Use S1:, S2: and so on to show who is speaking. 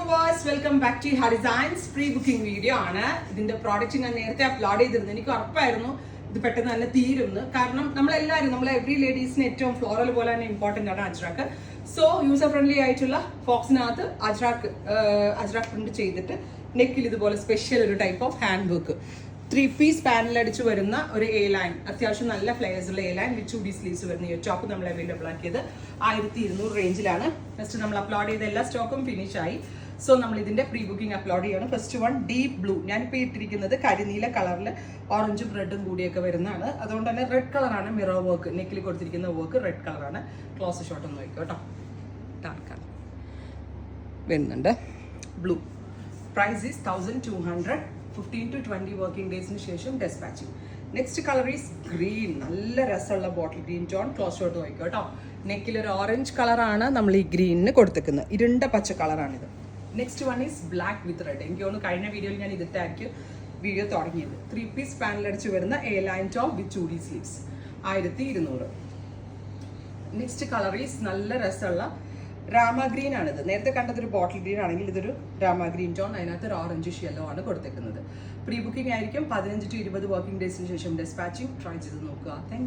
S1: Viewers, welcome back to Harisigns pre booking video ആണ്. ഇതിന്റെ product ഞാൻ നേരത്തെ അപ്ലോഡ് ചെയ്തിരുന്നു. എനിക്ക് ഉറപ്പായിരുന്നു ഇത് പെട്ടെന്ന് തന്നെ തീരുന്നു. കാരണം നമ്മളെല്ലാവരും എവറി ലേഡീസിന് ഏറ്റവും ഫ്ലോറൽ പോലെ തന്നെ ഇമ്പോർട്ടന്റ് ആണ് അജ്രാക്ക്. സോ യൂസർ ഫ്രണ്ട്ലി ആയിട്ടുള്ള ഫോക്സിനകത്ത് അജ്രാക്ക് പ്രിന്റ് ചെയ്തിട്ട് നെക്കിൽ ഇതുപോലെ സ്പെഷ്യൽ ഒരു type of hand work 3-piece panel അടിച്ച് വരുന്ന ഒരു എ ലൈൻ, അത്യാവശ്യം നല്ല ഫ്ലെയർസ് ഉള്ള എ ലൈൻ വിത്ത് ചൂടി സ്ലീവ്സ് വരുന്ന ഈ ടോപ്പ് നമ്മൾ അവൈലബിൾ ആക്കിയത് 1200 റേഞ്ചിലാണ്. ഫസ്റ്റ് നമ്മൾ അപ്ലോഡ് ചെയ്ത എല്ലാ സ്റ്റോക്കും ഫിനിഷ് ആയി. സോ നമ്മൾ ഇതിന്റെ പ്രീ ബുക്കിംഗ് അപ്ലോഡ് ചെയ്യണം. ഫസ്റ്റ് വൺ ഡീപ് ബ്ലൂ, ഞാനിപ്പോൾ ഇട്ടിരിക്കുന്നത് കരിനീല കളറിൽ ഓറഞ്ചും റെഡും കൂടിയൊക്കെ വരുന്നതാണ്. അതുകൊണ്ട് തന്നെ റെഡ് കളറാണ് മിറർ വർക്ക്, നെക്കിൽ കൊടുത്തിരിക്കുന്ന വർക്ക് റെഡ് കളറാണ്. ക്ലോസ് ഷോട്ട് ഒന്ന് നോക്കിക്കോ കേട്ടോ. ഡാർക്കാണ് വരുന്നുണ്ട്. Blue price is 1200, 15 to 20 working ഡേയ്സിന് ശേഷം dispatching. Next colour is green, നല്ല രസമുള്ള bottle green tone. Close shot നോക്കിക്കോ കേട്ടോ. നെക്കിൽ ഒരു ഓറഞ്ച് കളറാണ് നമ്മൾ ഈ ഗ്രീനിന് കൊടുത്തിരിക്കുന്നത്, ഇരുണ്ട പച്ച കളറാണിത്. Next one is black with red. എനിക്ക് തോന്നുന്നു കഴിഞ്ഞ വീഡിയോയിൽ ഞാൻ ഇതിട്ടായിരിക്കും വീഡിയോ തുടങ്ങിയത്. 3-piece പാനൽ അടിച്ച് വരുന്ന എ ലൈൻ ടോപ്പ് വിത്ത് ചൂടി സ്ലീവ്സ് 1200. നെക്സ്റ്റ് കളർ ഈസ് നല്ല രസമുള്ള രാമ ഗ്രീൻ ആണിത്. നേരത്തെ കണ്ടതൊരു ബോട്ടിൽ ഗ്രീൻ ആണെങ്കിൽ ഇതൊരു രാമ ഗ്രീൻ ടോൺ, അതിനകത്ത് ഒരു ഓറഞ്ചിഷ് യെല്ലോ ആണ് കൊടുത്തേക്കുന്നത്. പ്രീ ബുക്കിംഗ് ആയിരിക്കും. 15 to 20 വർക്കിംഗ് ഡേയ്സിന് ശേഷം ഡെസ്പാച്ചിങ്. ട്രൈ ചെയ്ത് നോക്കുക. Thank you.